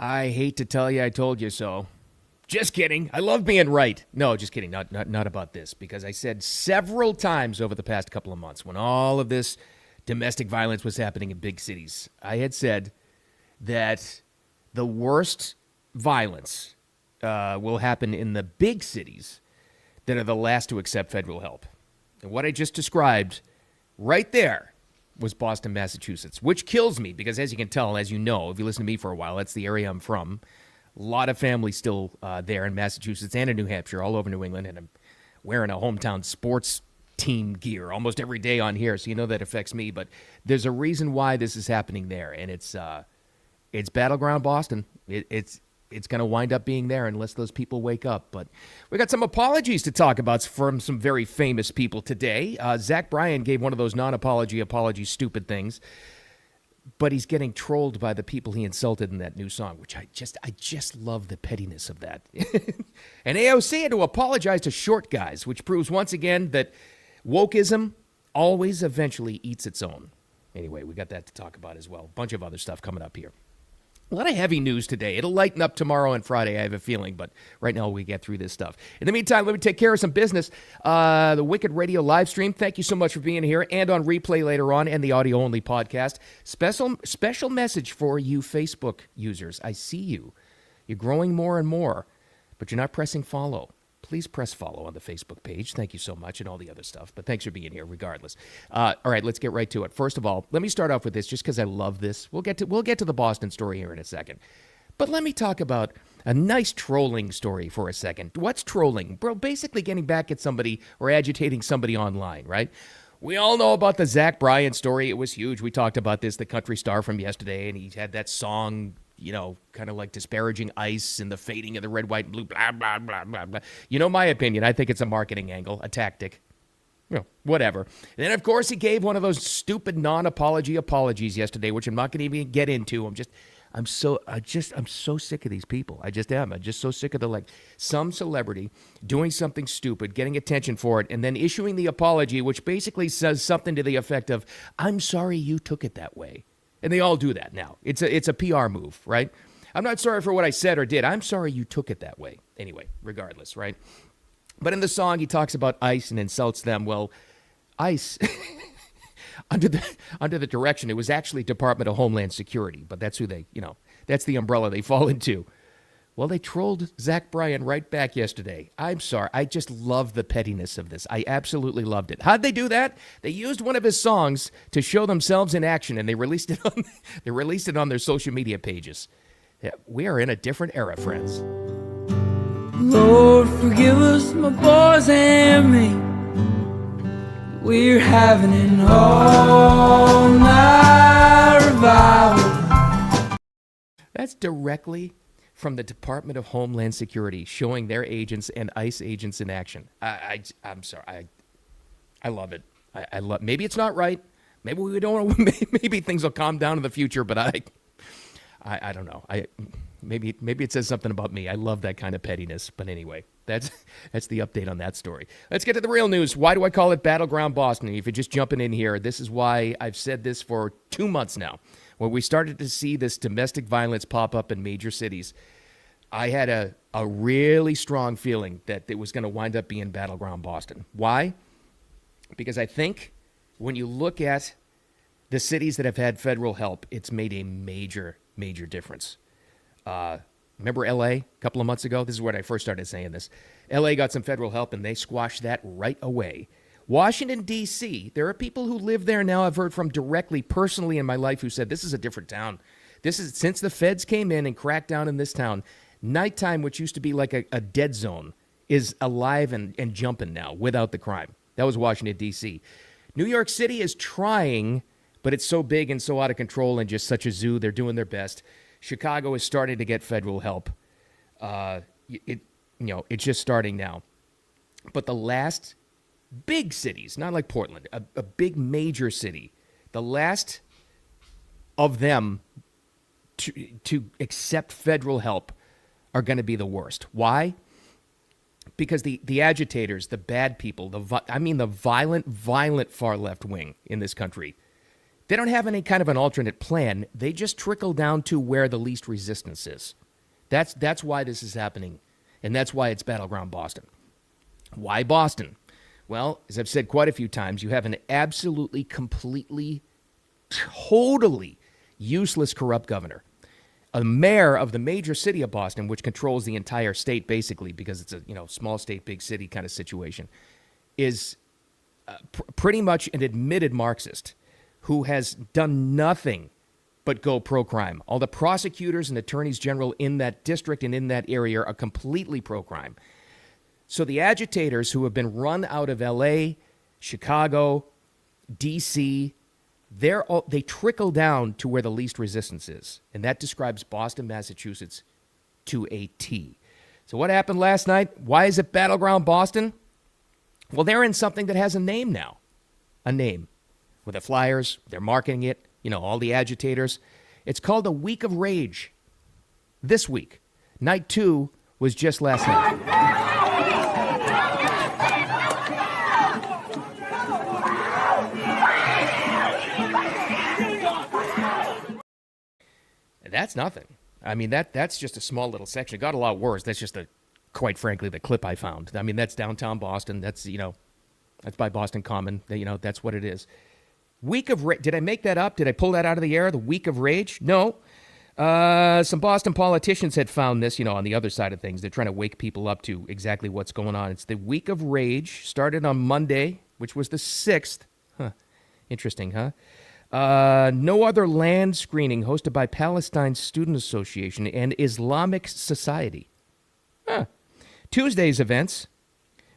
I hate to tell you I told you so. Just kidding. I love being right. No, just kidding. Not about this, because I said several times over the past couple of months when all of this domestic violence was happening in big cities, I had said that the worst violence will happen in the big cities that are the last to accept federal help. And what I just described right there was Boston, Massachusetts, which kills me because, as you can tell, as you know, if you listen to me for a while, that's the area I'm from. A lot of families still there in Massachusetts and in New Hampshire, all over New England, and I'm wearing a hometown sports team gear almost every day on here, so you know that affects me. But there's a reason why this is happening there, and it's Battleground Boston. It's going to wind up being there unless those people wake up. But we got some apologies to talk about from some very famous people today. Zach Bryan gave one of those non-apology stupid things, but he's getting trolled by the people he insulted in that new song, which I just love the pettiness of that. And AOC had to apologize to short guys, which proves once again that wokeism always eventually eats its own. Anyway, we got that to talk about as well. A bunch of other stuff coming up here. A lot of heavy news today. It'll lighten up tomorrow and Friday, I have a feeling, but right now we get through this stuff. In the meantime, let me take care of some business. The Wicked Radio live stream, thank you so much for being here, and on replay later on, and the audio-only podcast. Special message for you Facebook users. I see you. You're growing more and more, but you're not pressing follow. Please press follow on the Facebook page. Thank you so much, and all the other stuff. But thanks for being here regardless. All right, let's get right to it. First of all, let me start off with this just because I love this. We'll get to the Boston story here in a second. But let me talk about a nice trolling story for a second. What's trolling? Bro, basically getting back at somebody or agitating somebody online, right? We all know about the Zach Bryan story. It was huge. We talked about this, the country star from yesterday, and he had that song, kind of like disparaging ICE and the fading of the red, white, and blue, blah, blah, blah, blah, blah. You know my opinion. I think it's a marketing angle, a tactic. Whatever. And then, of course, he gave one of those stupid non-apology apologies yesterday, which I'm not going to even get into. I'm so sick of these people. I just am. I'm just so sick of some celebrity doing something stupid, getting attention for it, and then issuing the apology, which basically says something to the effect of, I'm sorry you took it that way. And they all do that now. It's a PR move, right? I'm not sorry for what I said or did. I'm sorry you took it that way. Anyway, regardless, right? But in the song, he talks about ICE and insults them. Well, ICE, under the direction, it was actually Department of Homeland Security, but that's who that's the umbrella they fall into. Well, they trolled Zach Bryan right back yesterday. I'm sorry. I just love the pettiness of this. I absolutely loved it. How'd they do that? They used one of his songs to show themselves in action, and they released it on their social media pages. Yeah, we are in a different era, friends. Lord, forgive us, my boys and me. We're having an all-night revival. That's directly from the Department of Homeland Security, showing their agents and ICE agents in action. I'm sorry. I love it. I love. Maybe it's not right. Maybe we don't. Maybe things will calm down in the future. But I don't know. Maybe it says something about me. I love that kind of pettiness. But anyway, that's the update on that story. Let's get to the real news. Why do I call it Battleground Boston? If you're just jumping in here, this is why I've said this for 2 months now. When we started to see this domestic violence pop up in major cities, I had a really strong feeling that it was going to wind up being Battleground Boston. Why? Because I think when you look at the cities that have had federal help, it's made a major, major difference. Remember L.A. a couple of months ago? This is when I first started saying this. L.A. got some federal help, and they squashed that right away. Washington, D.C., there are people who live there now I've heard from directly, personally in my life, who said this is a different town. This is, since the feds came in and cracked down in this town, nighttime, which used to be like a dead zone, is alive and jumping now without the crime. That was Washington, D.C. New York City is trying, but it's so big and so out of control and just such a zoo. They're doing their best. Chicago is starting to get federal help. It's just starting now. But the last big cities, not like Portland, a big major city, the last of them to accept federal help are going to be the worst. Why? Because the agitators, the bad people, the violent far left wing in this country, They don't have any kind of an alternate plan. They just trickle down to where the least resistance is. That's why this is happening, and that's why it's Battleground Boston. Why Boston? Well, as I've said quite a few times, you have an absolutely, completely, totally useless, corrupt governor. A mayor of the major city of Boston, which controls the entire state basically because it's a small state, big city kind of situation, is pretty much an admitted Marxist who has done nothing but go pro-crime. All the prosecutors and attorneys general in that district and in that area are completely pro-crime. So the agitators who have been run out of L.A., Chicago, D.C., they trickle down to where the least resistance is. And that describes Boston, Massachusetts to a T. So what happened last night? Why is it Battleground Boston? Well, they're in something that has a name now. A name. With the flyers, they're marketing it, all the agitators. It's called a Week of Rage. This week. Night 2 was just last night. That's nothing. I mean, that's just a small little section. It got a lot worse. That's just quite frankly, the clip I found. I mean, that's downtown Boston. That's, that's by Boston Common. That's what it is. Week of Rage. Did I make that up? Did I pull that out of the air? The Week of Rage? No. Some Boston politicians had found this, on the other side of things. They're trying to wake people up to exactly what's going on. It's the Week of Rage. Started on Monday, which was the 6th. Huh. Interesting, huh? No Other Land screening hosted by Palestine Student Association and Islamic Society. Huh. Tuesday's events,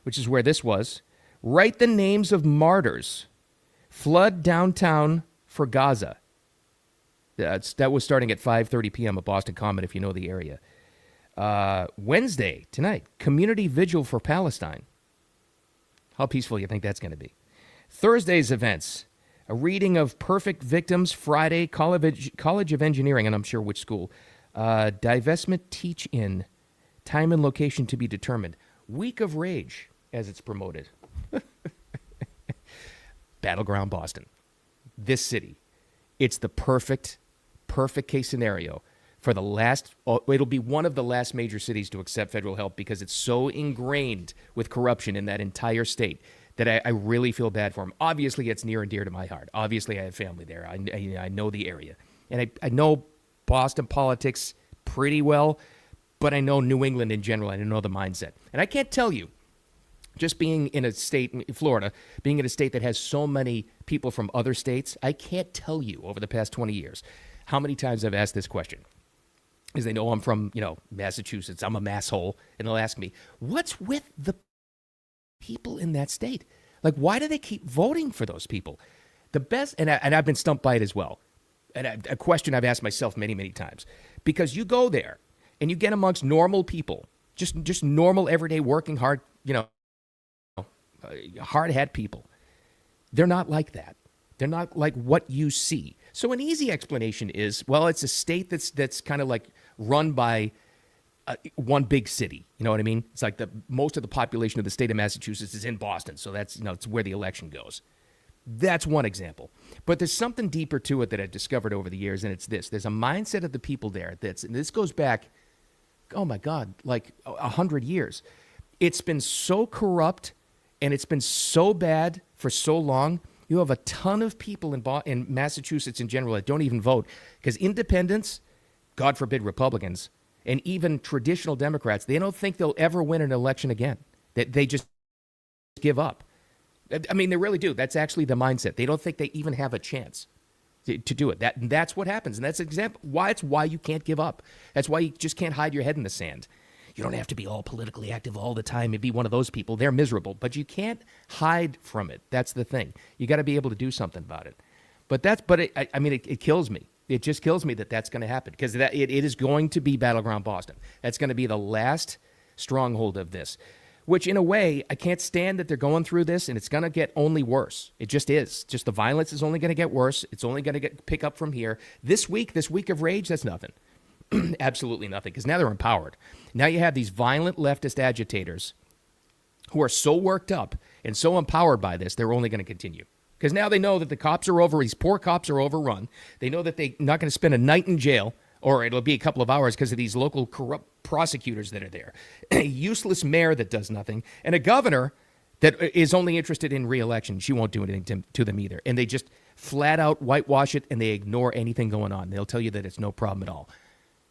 which is where this was, write the names of martyrs. Flood downtown for Gaza. That was starting at 5:30 p.m. at Boston Common, if you know the area. Wednesday, tonight, community vigil for Palestine. How peaceful do you think that's going to be? Thursday's events. A reading of Perfect Victims, Friday, College of Engineering, and I'm sure which school. Divestment Teach-In, time and location to be determined. Week of Rage, as it's promoted. Battleground Boston. This city. It's the perfect case scenario for it'll be one of the last major cities to accept federal help because it's so ingrained with corruption in that entire state that I really feel bad for them. Obviously, it's near and dear to my heart. Obviously, I have family there. I know the area. And I know Boston politics pretty well, but I know New England in general. I know the mindset. And I can't tell you, just being in a state, in Florida, being in a state that has so many people from other states, I can't tell you over the past 20 years how many times I've asked this question. Because they know I'm from, Massachusetts. I'm a masshole. And they'll ask me, what's with the people in that state? Like, why do they keep voting for those people? The best, and I've been stumped by it as well. And a question I've asked myself many, many times. Because you go there and you get amongst normal people, just normal, everyday, working hard, hard-hat people. They're not like that. They're not like what you see. So an easy explanation is, well, it's a state that's kind of like run by one big city. You know what I mean? It's like most of the population of the state of Massachusetts is in Boston. So that's, it's where the election goes. That's one example. But there's something deeper to it that I've discovered over the years, and it's this. There's a mindset of the people there and this goes back, oh my God, like 100 years. It's been so corrupt and it's been so bad for so long. You have a ton of people in Massachusetts in general that don't even vote because independents, God forbid Republicans, and even traditional Democrats, they don't think they'll ever win an election again. They just give up. I mean, they really do. That's actually the mindset. They don't think they even have a chance to do it. That's what happens. And that's an example. It's why you can't give up. That's why you just can't hide your head in the sand. You don't have to be all politically active all the time and be one of those people. They're miserable, but you can't hide from it. That's the thing. You got to be able to do something about it. It kills me. It just kills me that that's going to happen because it is going to be Battleground Boston. That's going to be the last stronghold of this, which in a way, I can't stand that they're going through this and it's going to get only worse. It just is. Just the violence is only going to get worse. It's only going to pick up from here. This week of rage, that's nothing. Absolutely nothing, because now they're empowered. Now you have these violent leftist agitators who are so worked up and so empowered by this, they're only going to continue Because now they know that the cops are these poor cops are overrun. They know that they're not going to spend a night in jail, or it'll be a couple of hours because of these local corrupt prosecutors that are there. A useless mayor that does nothing, and a governor that is only interested in re-election. She won't do anything to them either. And they just flat out whitewash it, and they ignore anything going on. They'll tell you that it's no problem at all.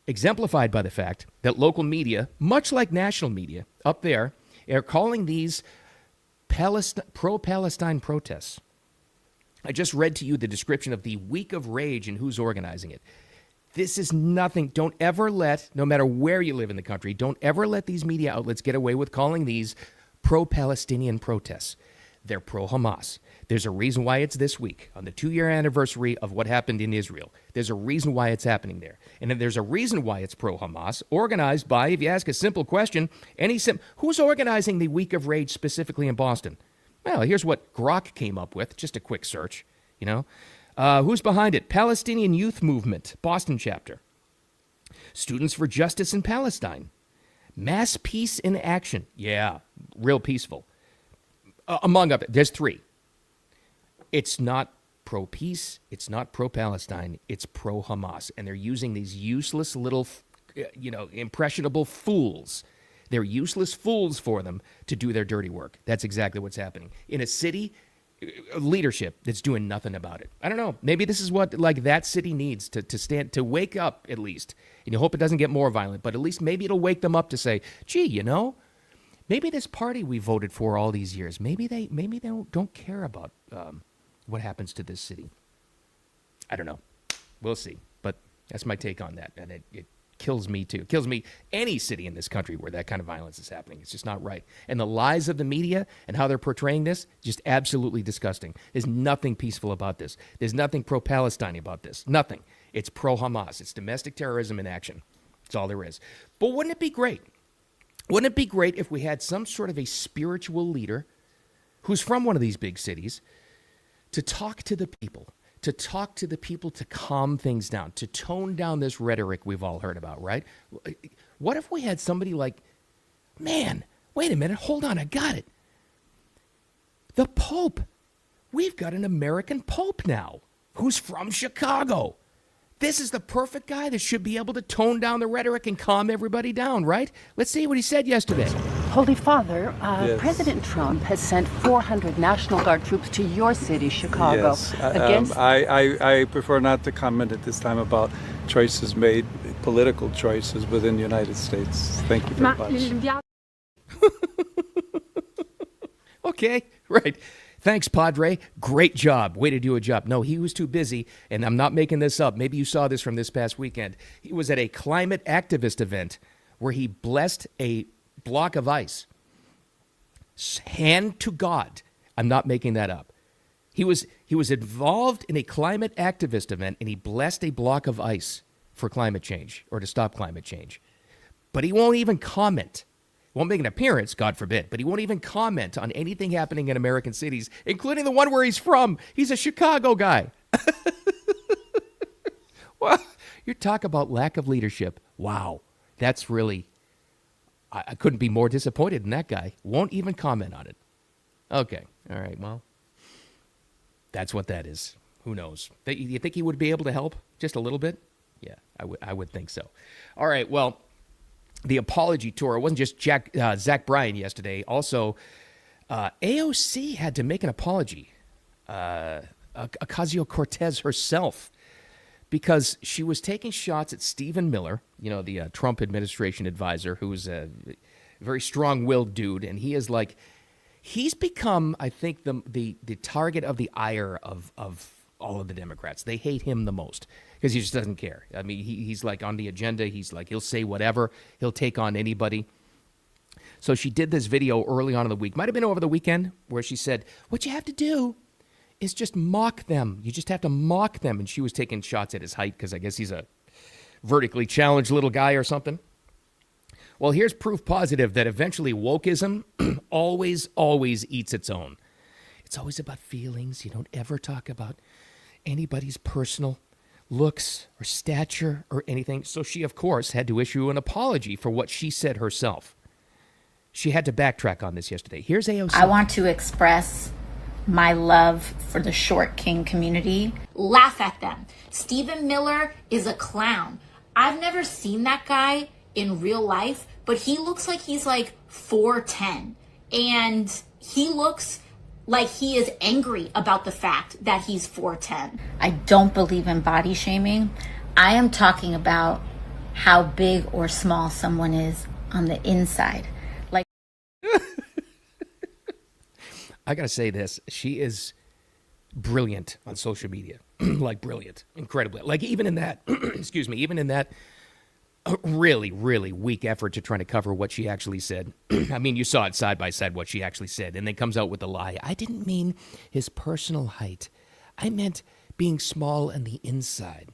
Exemplified by the fact that local media, much like national media up there, are calling these pro-Palestine protests. I just read to you the description of the Week of Rage and who's organizing it. This is nothing. Don't ever let, no matter where you live in the country, don't ever let these media outlets get away with calling these pro-Palestinian protests. They're pro-Hamas. There's a reason why it's this week, on the 2-year anniversary of what happened in Israel. There's a reason why it's happening there. And then there's a reason why it's pro-Hamas, organized by, if you ask a simple question, who's organizing the Week of Rage specifically in Boston? Well, here's what Grok came up with, just a quick search, who's behind it? Palestinian Youth Movement, Boston chapter. Students for Justice in Palestine. Mass Peace in Action. Yeah, real peaceful. Among others, there's 3. It's not pro-peace, it's not pro-Palestine, it's pro-Hamas. And they're using these useless little, impressionable fools. They're useless fools for them to do their dirty work. That's exactly what's happening. In a city, leadership that's doing nothing about it. I don't know. Maybe this is what that city needs to wake up at least. And you hope it doesn't get more violent, but at least maybe it'll wake them up to say, gee, maybe this party we voted for all these years, maybe they don't care about what happens to this city. I don't know. We'll see. But that's my take on that. And it kills me too. It kills me any city in this country where that kind of violence is happening. It's just not right. And the lies of the media and how they're portraying this, just absolutely disgusting. There's nothing peaceful about this. There's nothing pro-Palestine about this. Nothing. It's pro-Hamas. It's domestic terrorism in action. That's all there is. But wouldn't it be great? Wouldn't it be great if we had some sort of a spiritual leader who's from one of these big cities to talk to the people, to calm things down, to tone down this rhetoric we've all heard about, right? What if we had somebody like, man, wait a minute, hold on, I got it. The Pope. We've got an American Pope now who's from Chicago. This is the perfect guy that should be able to tone down the rhetoric and calm everybody down, right? Let's see what he said yesterday. Holy Father, Yes. President Trump has sent 400 National Guard troops to your city, Chicago, Yes, against... I prefer not to comment at this time about choices made, political choices within the United States. Thank you very much. Okay, right. Thanks, Padre. Great job. Way to do a job. No, he was too busy, and I'm not making this up. Maybe you saw this from this past weekend. He was at a climate activist event where he blessed a block of ice. Hand to God. I'm not making that up. He was involved in a climate activist event, and he blessed a block of ice for climate change, or to stop climate change. But he won't even comment. Won't make an appearance, God forbid, but he won't even comment on anything happening in American cities, including the one where he's from. He's a Chicago guy. Well, you talk about lack of leadership. Wow, that's really, I couldn't be more disappointed in that guy. Won't even comment on it. Okay, all right, well, that's what that is. Who knows? You think he would be able to help just a little bit? Yeah, I would think so. All right, well, the apology tour. It wasn't just Zach Bryan yesterday. Also, AOC had to make an apology. Ocasio-Cortez herself, because she was taking shots at Stephen Miller, the Trump administration advisor, who's a very strong-willed dude, and he's become, I think, the target of the ire of all of the Democrats. They hate him the most because he just doesn't care. I mean, he's like on the agenda. He'll say whatever. He'll take on anybody. So she did this video early on in the week. Might have been over the weekend, where she said, what you have to do is just mock them. You just have to mock them. And she was taking shots at his height because I guess he's a vertically challenged little guy or something. Well, here's proof positive that eventually wokeism always eats its own. It's always about feelings. You don't ever talk about anybody's personal looks or stature or anything. So she, of course, had to issue an apology for what she said herself. She had to backtrack on this yesterday. Here's AOC. I want to express my love for the short king community. Laugh at them. Stephen Miller is a clown. I've never seen that guy in real life, but he looks like he's like 4'10", and he looks like he is angry about the fact that he's 4'10". I don't believe in body shaming. I am talking about how big or small someone is on the inside. Like, I gotta say this. She is brilliant on social media. Like brilliant. Incredibly. Like even in that, excuse me, even in that really, really weak effort to try to cover what she actually said. I mean, you saw it side by side what she actually said, and then comes out with the lie. I didn't mean his personal height. I meant being small on the inside.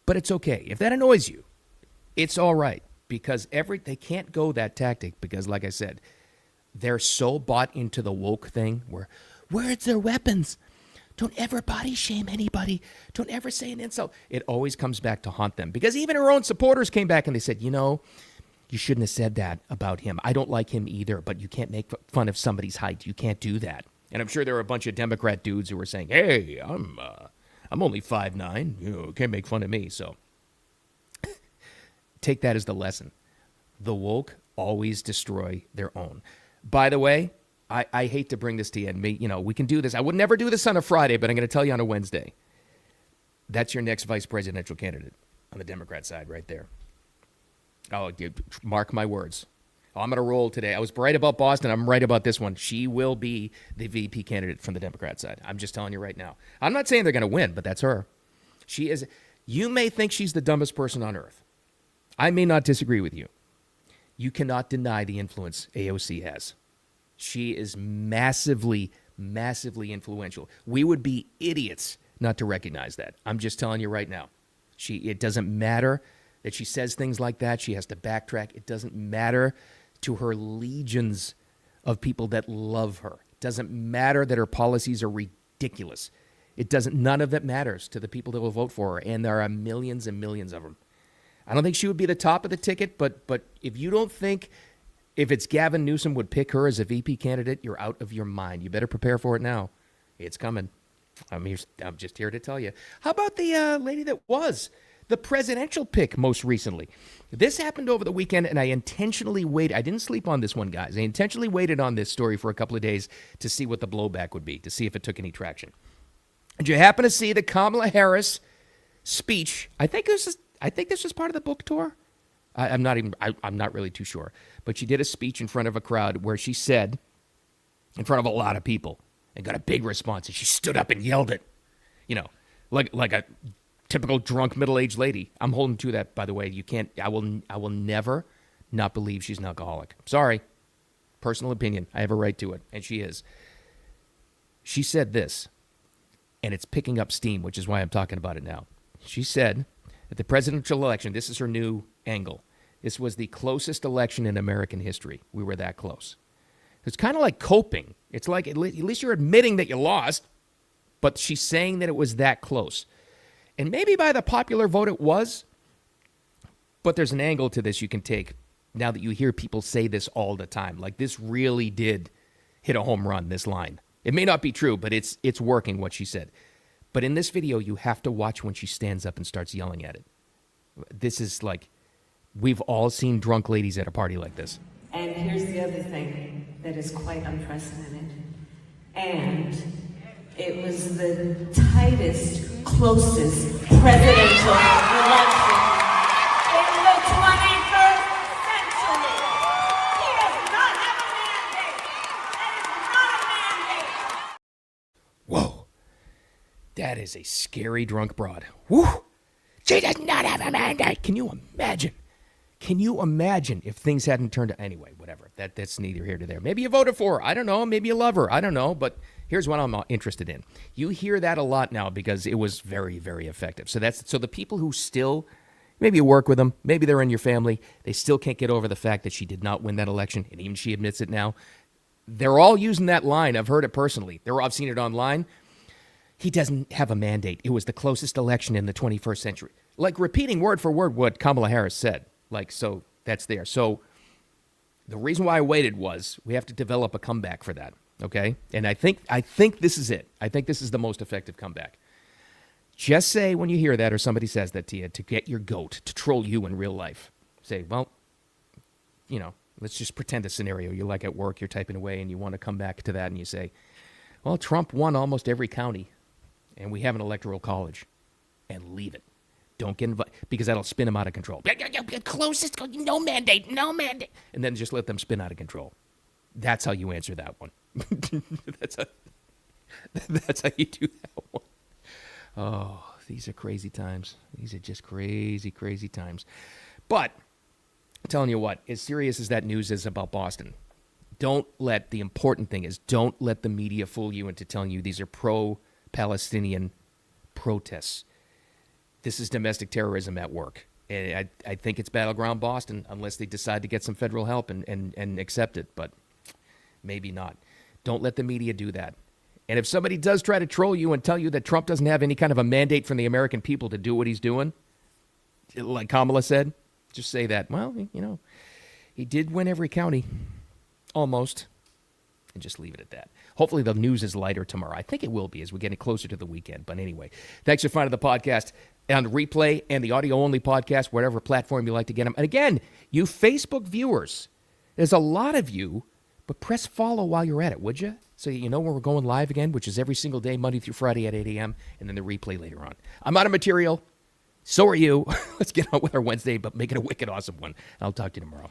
But it's okay. If that annoys you, it's all right. Because they can't go that tactic because, like I said, they're so bought into the woke thing where's their weapons? Don't ever body shame anybody. Don't ever say an insult. It always comes back to haunt them. Because even her own supporters came back and they said, you shouldn't have said that about him. I don't like him either, but you can't make fun of somebody's height. You can't do that. And I'm sure there were a bunch of Democrat dudes who were saying, hey, I'm only 5'9". Can't make fun of me. So take that as the lesson. The woke always destroy their own. By the way, I hate to bring this to you, and we can do this. I would never do this on a Friday, but I'm going to tell you on a Wednesday. That's your next vice presidential candidate on the Democrat side right there. Oh, mark my words. I'm going to roll today. I was right about Boston. I'm right about this one. She will be the VP candidate from the Democrat side. I'm just telling you right now. I'm not saying they're going to win, but that's her. She is. You may think she's the dumbest person on earth. I may not disagree with you. You cannot deny the influence AOC has. She is massively, massively influential. We would be idiots not to recognize that. I'm just telling you right now. It doesn't matter that she says things like that. She has to backtrack. It doesn't matter to her legions of people that love her. It doesn't matter that her policies are ridiculous. None of that matters to the people that will vote for her, and there are millions and millions of them. I don't think she would be the top of the ticket, but if you don't think if it's Gavin Newsom would pick her as a VP candidate, you're out of your mind. You better prepare for it now. It's coming. I'm just here to tell you. How about the lady that was the presidential pick most recently? This happened over the weekend, and I intentionally waited. I didn't sleep on this one, guys. I intentionally waited on this story for a couple of days to see what the blowback would be, to see if it took any traction. Did you happen to see the Kamala Harris speech? I think this was part of the book tour. I'm not really too sure. But she did a speech in front of a crowd where she said, in front of a lot of people, and got a big response. And she stood up and yelled it, like a typical drunk middle-aged lady. I'm holding to that, by the way. I will never not believe she's an alcoholic. Sorry. Personal opinion. I have a right to it. And she is. She said this, and it's picking up steam, which is why I'm talking about it now. She said, at the presidential election, this is her new angle. This was the closest election in American history. We were that close. It's kind of like coping. It's like at least you're admitting that you lost, but she's saying that it was that close. And maybe by the popular vote it was, but there's an angle to this you can take now that you hear people say this all the time. Like this really did hit a home run, this line. It may not be true, but it's working what she said. But in this video, you have to watch when she stands up and starts yelling at it. This is like, we've all seen drunk ladies at a party like this. And here's the other thing that is quite unprecedented. And it was the tightest, closest presidential election in the 21st century. He does not have a mandate. That is not a mandate. Whoa. That is a scary drunk broad. Woo! She does not have a mandate. Can you imagine? Can you imagine if things hadn't turned out? Anyway, whatever. That's neither here nor there. Maybe you voted for her. I don't know. Maybe you love her. I don't know. But here's what I'm interested in. You hear that a lot now because it was very, very effective. So the people who still, maybe you work with them, maybe they're in your family, they still can't get over the fact that she did not win that election, and even she admits it now. They're all using that line. I've heard it personally. I've seen it online. He doesn't have a mandate. It was the closest election in the 21st century. Like repeating word for word what Kamala Harris said. So that's there. So the reason why I waited was we have to develop a comeback for that. Okay? And I think this is it. I think this is the most effective comeback. Just say when you hear that or somebody says that to you, to get your goat to troll you in real life. Say, well, let's just pretend a scenario. You're like at work, you're typing away, and you want to come back to that, and you say, well, Trump won almost every county, and we have an electoral college. And leave it. Don't get involved, because that'll spin them out of control. Closest, no mandate. And then just let them spin out of control. That's how you answer that one. That's how you do that one. Oh, these are crazy times. These are just crazy, crazy times. But I'm telling you what, as serious as that news is about Boston, the important thing is, don't let the media fool you into telling you these are pro-Palestinian protests. This is domestic terrorism at work. And I think it's Battleground Boston, unless they decide to get some federal help and accept it. But maybe not. Don't let the media do that. And if somebody does try to troll you and tell you that Trump doesn't have any kind of a mandate from the American people to do what he's doing, like Kamala said, just say that, well, he did win every county. Almost. And just leave it at that. Hopefully the news is lighter tomorrow. I think it will be as we're getting closer to the weekend. But anyway, thanks for finding the podcast on the replay and the audio-only podcast, whatever platform you like to get them. And again, you Facebook viewers, there's a lot of you, but press follow while you're at it, would you? So you know when we're going live again, which is every single day, Monday through Friday at 8 a.m., and then the replay later on. I'm out of material. So are you. Let's get on with our Wednesday, but make it a wicked awesome one. I'll talk to you tomorrow.